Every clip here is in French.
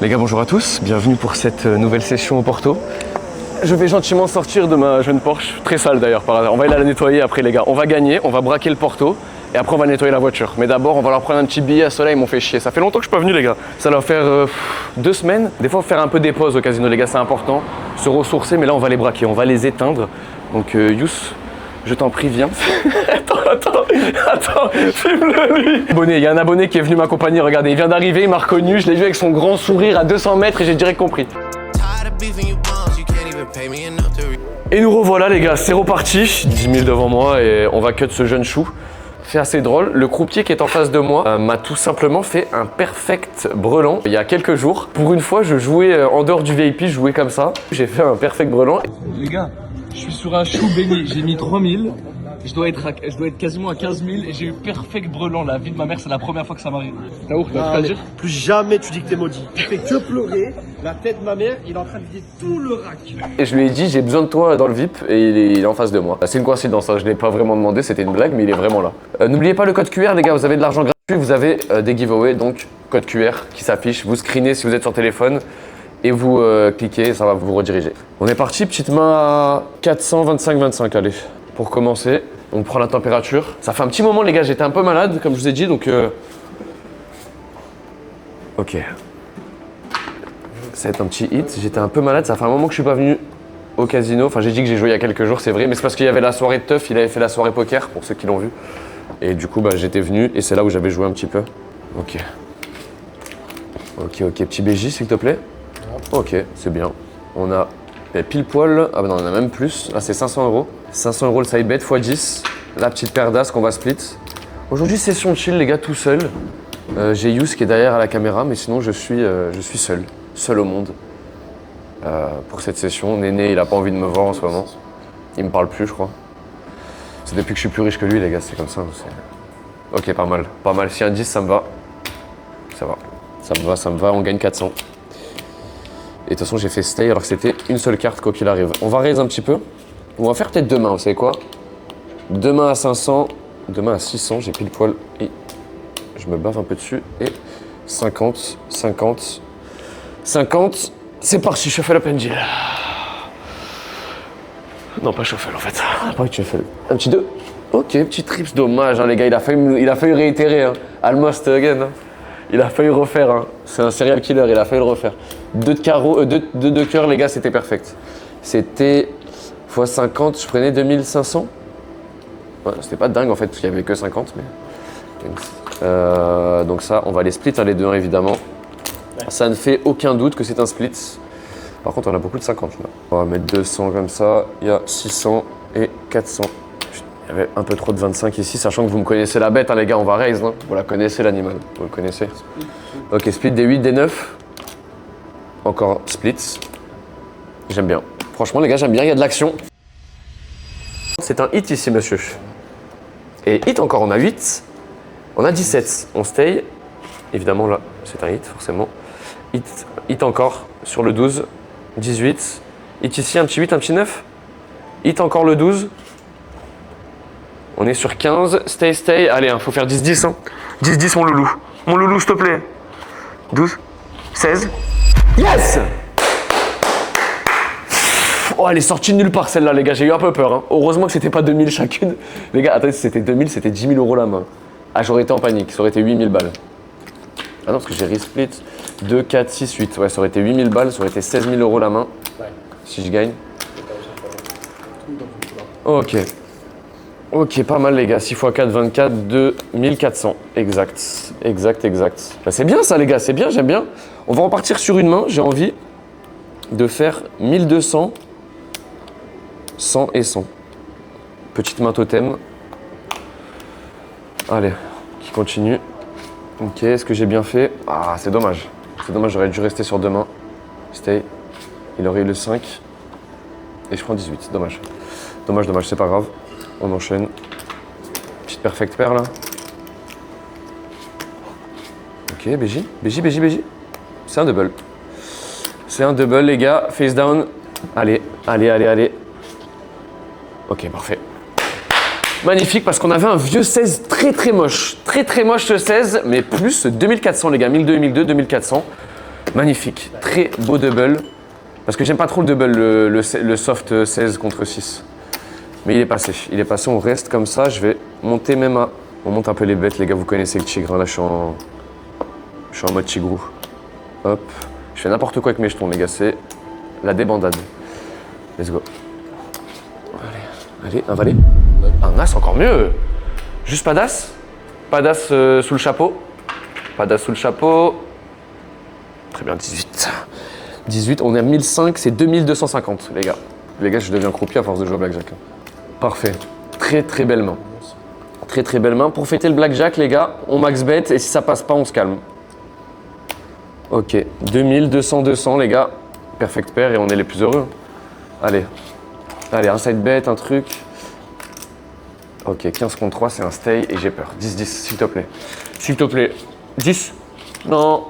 Les gars, bonjour à tous, bienvenue pour cette nouvelle session au Porto. Je vais gentiment sortir de ma jeune Porsche, très sale d'ailleurs par hasard. On va aller la nettoyer après les gars. On va gagner, on va braquer le Porto et après on va nettoyer la voiture. Mais d'abord on va leur prendre un petit billet à soleil, ils m'ont fait chier. Ça fait longtemps que je suis pas venu les gars. Ça va faire 2 semaines. Des fois faire un peu des pauses au casino les gars, c'est important. Se ressourcer, mais là on va les braquer, on va les éteindre. Donc Youss, je t'en prie, viens. Attends, filme-le lui. Abonné, il y a un abonné qui est venu m'accompagner, regardez, il vient d'arriver, il m'a reconnu, je l'ai vu avec son grand sourire à 200 mètres et j'ai direct compris. Et nous revoilà les gars, c'est reparti, 10 000 devant moi et on va cut ce jeune chou. C'est assez drôle, le croupier qui est en face de moi m'a tout simplement fait un perfect brelan il y a quelques jours. Pour une fois, je jouais en dehors du VIP, je jouais comme ça. J'ai fait un perfect brelan. Les gars, je suis sur un chou béni, j'ai mis 3000. Je dois être quasiment à 15 000 et j'ai eu perfect brelan. La vie de ma mère, c'est la première fois que ça m'arrive. T'as ouf, t'as à dire? Plus jamais tu dis que t'es maudit. Tu fais que pleurer. La tête de ma mère, il est en train de vider tout le rack. Et je lui ai dit, j'ai besoin de toi dans le VIP et il est en face de moi. C'est une coïncidence, hein. Je ne l'ai pas vraiment demandé, c'était une blague, mais il est vraiment là. N'oubliez pas le code QR, les gars, vous avez de l'argent gratuit, vous avez des giveaways, donc code QR qui s'affiche. Vous screenez si vous êtes sur téléphone et vous cliquez et ça va vous rediriger. On est parti, petite main à 425,25, allez. Pour commencer, on prend la température. Ça fait un petit moment les gars, j'étais un peu malade comme je vous ai dit donc ok. Ça va être un petit hit, j'étais un peu malade, ça fait un moment que je suis pas venu au casino. Enfin j'ai dit que j'ai joué il y a quelques jours, c'est vrai, mais c'est parce qu'il y avait la soirée de teuf, il avait fait la soirée poker pour ceux qui l'ont vu. Et du coup bah, j'étais venu et c'est là où j'avais joué un petit peu. Ok. Ok, petit BJ s'il te plaît. Ok, c'est bien. On a pile poil, ah bah non on a même plus, là c'est 500 €. 500 € le side bet x 10, la petite paire d'as qu'on va split. Aujourd'hui session chill les gars, tout seul. J'ai Youss qui est derrière à la caméra, mais sinon je suis seul au monde. Pour cette session, Néné il a pas envie de me voir en ce moment. Il me parle plus je crois. C'est depuis que je suis plus riche que lui les gars, c'est comme ça. Ok pas mal, si un 10 ça me va. Ça me va, on gagne 400. Et de toute façon j'ai fait stay alors que c'était une seule carte quoi qu'il arrive. On va raise un petit peu. On va faire peut-être demain, vous savez quoi? Demain à 500, demain à 600, j'ai pile poil et je me bave un peu dessus. Et 50, c'est parti, shuffle up and deal. Non, pas shuffle en fait. Pas de shuffle. Un petit 2. Ok, petit trips, dommage hein, les gars, il a failli réitérer. Hein. Almost again. Hein. Il a failli refaire. Hein. C'est un serial killer, il a failli le refaire. 2 de carreau, 2 de cœur, les gars, c'était perfect. C'était x 50, je prenais 2500. Ouais, c'était pas dingue en fait, parce qu'il y avait que 50. Mais... donc ça, on va les split hein, les deux évidemment. Ouais. Ça ne fait aucun doute que c'est un split. Par contre, on a beaucoup de 50 là. On va mettre 200 comme ça. Il y a 600 et 400. Il y avait un peu trop de 25 ici, sachant que vous me connaissez la bête, hein, les gars, on va raise. Hein. Vous la connaissez l'animal, vous le connaissez. Ok, split des 8, des 9. Encore split. J'aime bien. Franchement, les gars, j'aime bien, il y a de l'action. C'est un hit ici, monsieur. Et hit encore, on a 8. On a 17. On stay. Évidemment, là, c'est un hit, forcément. Hit encore sur le 12. 18. Hit ici, un petit 8, un petit 9. Hit encore le 12. On est sur 15. Stay. Allez, faut faire 10-10. Hein. 10-10, mon loulou. Mon loulou, s'il te plaît. 12. 16. Yes! Oh, elle est sortie de nulle part celle-là, les gars, j'ai eu un peu peur. Hein. Heureusement que c'était pas 2000 chacune. Les gars, attendez, si c'était 2000, c'était 10 000 € la main. Ah, j'aurais été en panique, ça aurait été 8000 balles. Ah non, parce que j'ai resplit 2, 4, 6, 8. Ouais, ça aurait été 8000 balles, ça aurait été 16 000 € la main. Ouais. Si je gagne. Ok. Ok, pas mal, les gars. 6 x 4, 24, 2400. Exact. Bah, c'est bien ça, les gars, c'est bien, j'aime bien. On va repartir sur une main, j'ai envie de faire 1200. 100 et 100. Petite main totem. Allez, qui continue. Ok, est-ce que j'ai bien fait? Ah, c'est dommage. C'est dommage, j'aurais dû rester sur 2 mains. Stay. Il aurait eu le 5. Et je prends 18, dommage. Dommage, c'est pas grave. On enchaîne. Petite perfect paire là. Ok, BJ. C'est un double. C'est un double, les gars. Face down. Allez. Ok, parfait. Magnifique, parce qu'on avait un vieux 16 très moche. Très moche ce 16, mais plus 2400 les gars. 1200, 2400. Magnifique, très beau double. Parce que j'aime pas trop le double, le soft 16 contre 6. Mais il est passé, on reste comme ça. Je vais monter même à... On monte un peu les bêtes, les gars, vous connaissez le tigre. Là, je suis en mode tigrou. Hop. Je fais n'importe quoi avec mes jetons, les gars. C'est la débandade. Let's go. Allez, un valet. Un as, encore mieux. Juste pas d'as. Pas d'as sous le chapeau. Pas d'as sous le chapeau. Très bien, 18. 18, on est à 1005, c'est 2250, les gars. Les gars, je deviens croupier à force de jouer au blackjack. Parfait. Très très belle main. Très très belle main. Pour fêter le blackjack, les gars, on max bet et si ça passe pas, on se calme. Ok, 2000, 200, 200, les gars. Perfect pair et on est les plus heureux. Allez. Allez, un side bet, un truc. Ok, 15 contre 3, c'est un stay et j'ai peur. 10, 10, s'il te plaît. S'il te plaît. 10. Non.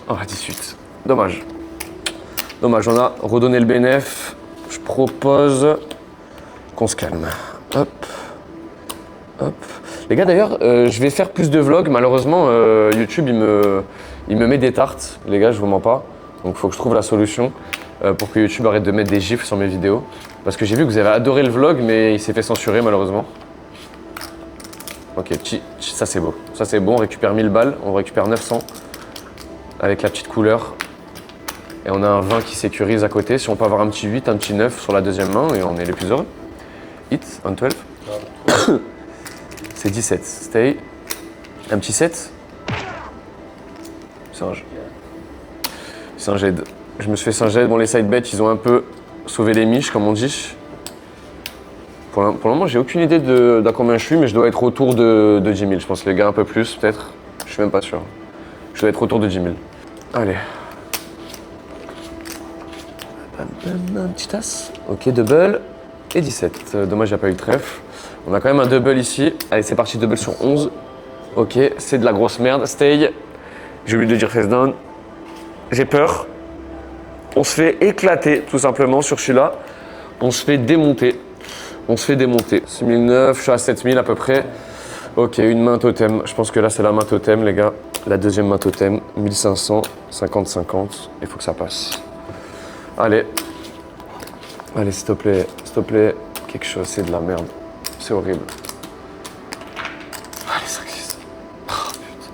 Oh, 18. Dommage. Dommage, on a redonné le bénéf. Je propose qu'on se calme. Hop. Hop. Les gars, d'ailleurs, je vais faire plus de vlogs. Malheureusement, YouTube, il me met des tartes. Les gars, je vous mens pas. Donc, il faut que je trouve la solution pour que YouTube arrête de mettre des gifs sur mes vidéos. Parce que j'ai vu que vous avez adoré le vlog, mais il s'est fait censurer, malheureusement. Ok, ça c'est beau. Ça c'est bon, on récupère 1000 balles. On récupère 900 avec la petite couleur. Et on a un 20 qui sécurise à côté. Si on peut avoir un petit 8, un petit 9 sur la deuxième main, et on est les plus heureux. Hit, un 12. C'est 17. Stay. Un petit 7. Singe. Singe. Je me suis fait singe. Bon, les side bets, ils ont un peu sauvé les miches, comme on dit. Pour le moment, j'ai aucune idée d'à combien je suis, mais je dois être autour de 10 000. Je pense les gars un peu plus, peut-être. Je suis même pas sûr. Je dois être autour de 10 000. Allez. Un petit as. Ok, double. Et 17. Dommage, il n'y a pas eu de trèfle. On a quand même un double ici. Allez, c'est parti, double sur 11. Ok, c'est de la grosse merde. Stay. J'ai oublié de dire face down. J'ai peur. On se fait éclater, tout simplement, sur celui-là. On se fait démonter. On se fait démonter. 6009, je suis à 7000 à peu près. Ok, une main totem. Je pense que là, c'est la main totem, les gars. La deuxième main totem. 1500, 50-50. Il faut que ça passe. Allez. Allez, s'il te plaît. S'il te plaît. Quelque chose, c'est de la merde. C'est horrible. Allez, 5-6. Oh, putain.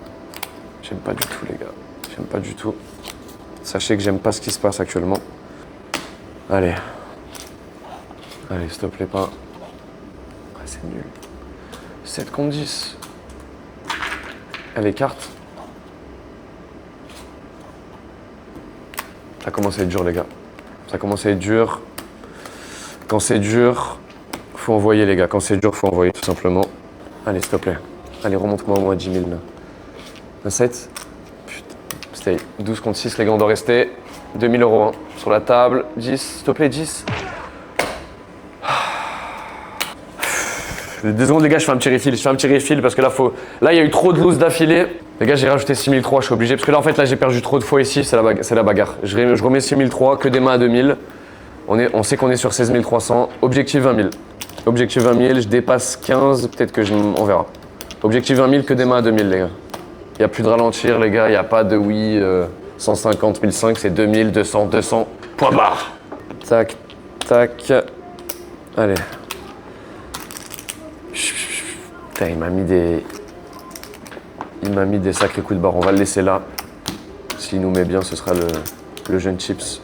J'aime pas du tout, les gars. J'aime pas du tout. Sachez que j'aime pas ce qui se passe actuellement. Allez. Allez, s'il te plaît, pas. Ah, c'est nul. 7 contre 10. Allez, carte. Ça commence à être dur, les gars. Ça commence à être dur. Quand c'est dur, faut envoyer, les gars. Quand c'est dur, faut envoyer, tout simplement. Allez, s'il te plaît. Allez, remonte-moi au moins 10 000, là. Un 7. Putain. Stay. 12 contre 6, les gars, on doit rester. 2000 € hein, sur la table. 10, s'il te plaît, 10. Désolé les gars, je fais un petit refill, parce que là, il y a eu trop de loose d'affilée. Les gars, j'ai rajouté 6003, je suis obligé. Parce que là, en fait, là, j'ai perdu trop de fois ici, c'est la bagarre. Je remets 6003, que des mains à 2000. On sait qu'on est sur 16 300. Objectif 20 000. Objectif 20 000, je dépasse 15, peut-être que on verra. Objectif 20 000, que des mains à 2000, les gars. Il n'y a plus de ralentir, les gars, il n'y a pas de oui, 150, 1005, c'est 2000, 200, 200. Point barre. Tac, tac. Allez. Putain, il m'a mis des sacrés coups de barre. On va le laisser là. S'il nous met bien, ce sera le jeune chips.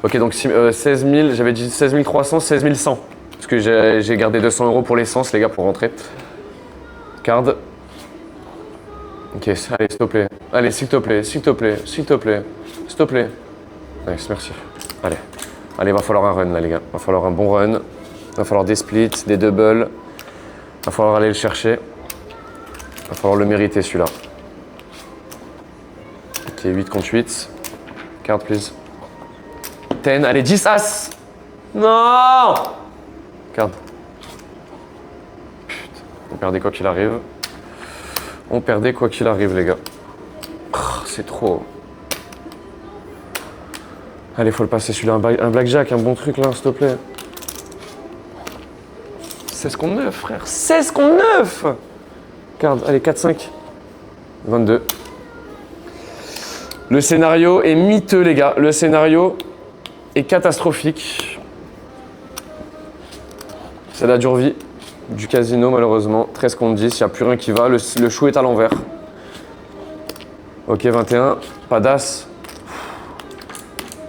Ok, donc 16 000, j'avais dit 16 300, 16 100. Parce que j'ai gardé 200 € pour l'essence, les gars, pour rentrer. Card. Ok, allez, s'il te plaît. Allez, s'il te plaît, s'il te plaît, s'il te plaît, s'il te plaît. Nice, merci. Allez. Allez, va falloir un run, là, les gars. Va falloir un bon run. Va falloir des splits, des doubles. Va falloir aller le chercher. Va falloir le mériter, celui-là. Ok, 8 contre 8. Card, please. 10, allez, 10 as. Non. Card. Putain, on perdait quoi qu'il arrive. On perdait quoi qu'il arrive, les gars. Oh, c'est trop. Allez, faut le passer celui-là, un blackjack, un bon truc là, s'il te plaît. 16 contre 9, frère. 16 contre 9. Card, allez, 4, 5. 22. Le scénario est miteux, les gars. Le scénario est catastrophique. C'est la dure vie du casino, malheureusement. 13 contre 10, il n'y a plus rien qui va. Le chou est à l'envers. Ok, 21. Pas d'as.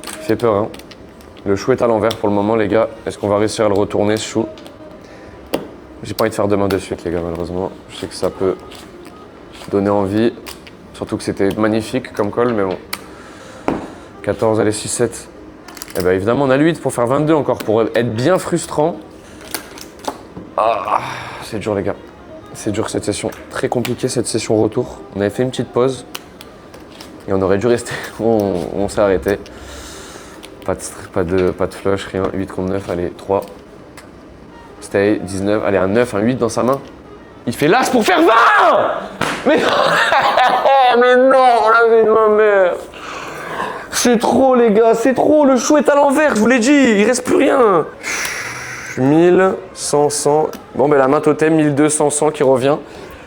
Il fait peur, hein. Le chou est à l'envers pour le moment, les gars. Est-ce qu'on va réussir à le retourner, ce chou? J'ai pas envie de faire deux mains de suite, les gars, malheureusement. Je sais que ça peut donner envie. Surtout que c'était magnifique comme call, mais bon. 14, allez, 6, 7. Et bien évidemment, on a le 8 pour faire 22 encore, pour être bien frustrant. Ah, c'est dur, les gars. C'est dur cette session. Très compliqué cette session retour. On avait fait une petite pause. Et on aurait dû rester. On s'est arrêté. Pas de flush, rien. 8 contre 9, allez, 3. Stay, 19. Allez, un 9, un 8 dans sa main. Il fait l'as pour faire 20. Mais mais non, la vie de ma mère. C'est trop, les gars, c'est trop. Le chou est à l'envers, je vous l'ai dit. Il reste plus rien. 1100, 100. Bon, ben la main totem, 1200, 100 qui revient.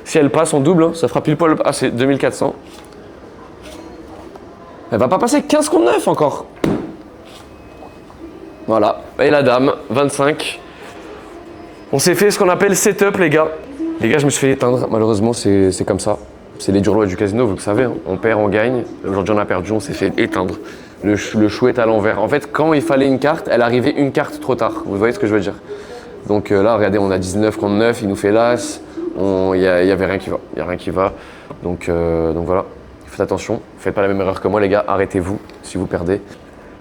Si elle passe, on double. Hein. Ça fera pile poil. Ah, c'est 2400. Elle va pas passer 15 contre 9 encore. Voilà. Et la dame, 25. On s'est fait ce qu'on appelle setup, les gars. Les gars, je me suis fait éteindre. Malheureusement, c'est comme ça. C'est les dures lois du casino, vous le savez. Hein. On perd, on gagne. Aujourd'hui, on a perdu, on s'est fait éteindre. Le chou est à l'envers. En fait, quand il fallait une carte, elle arrivait une carte trop tard. Vous voyez ce que je veux dire? Donc là, regardez, on a 19 contre 9, il nous fait l'as. Il y avait rien qui va. Il n'y a rien qui va. Donc voilà. Faites attention. Faites pas la même erreur que moi, les gars. Arrêtez-vous si vous perdez.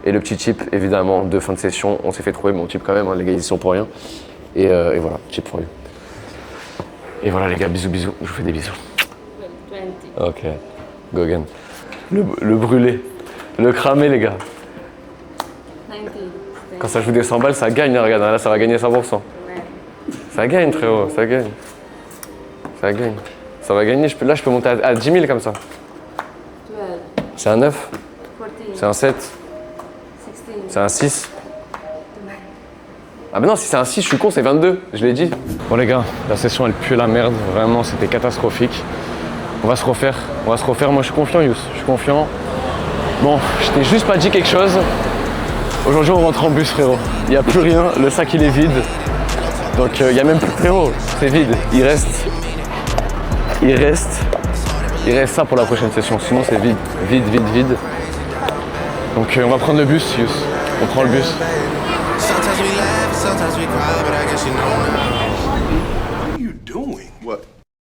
Et le petit chip, évidemment, de fin de session. On s'est fait trouver mon chip quand même. Hein. Les gars, ils y sont pour rien. Et voilà, chip for you. Et voilà, les gars, bisous, bisous. Je vous fais des bisous. 20. Ok. Go again. Le brûlé. Le cramé, les gars. 90. Quand ça joue des 100 balles, ça gagne, hein, regarde, là ça va gagner 100%. Ouais. Ça gagne, frérot, ça gagne. Ça gagne. Ça va gagner, là je peux monter à 10 000 comme ça. 12. C'est un 9, 14. c'est un 7, 16. c'est un 6. Ah mais non, si c'est un 6, je suis con, c'est 22, je l'ai dit. Bon les gars, la session elle pue la merde, vraiment c'était catastrophique. On va se refaire, moi je suis confiant Youss, je suis confiant. Bon, je t'ai juste pas dit quelque chose. Aujourd'hui on rentre en bus frérot, il n'y a plus rien, le sac il est vide. Donc il n'y a même plus frérot, c'est vide. Il reste ça pour la prochaine session, sinon c'est vide. Donc on va prendre le bus Youss, on prend le bus. Sometimes we laugh, sometimes we cry,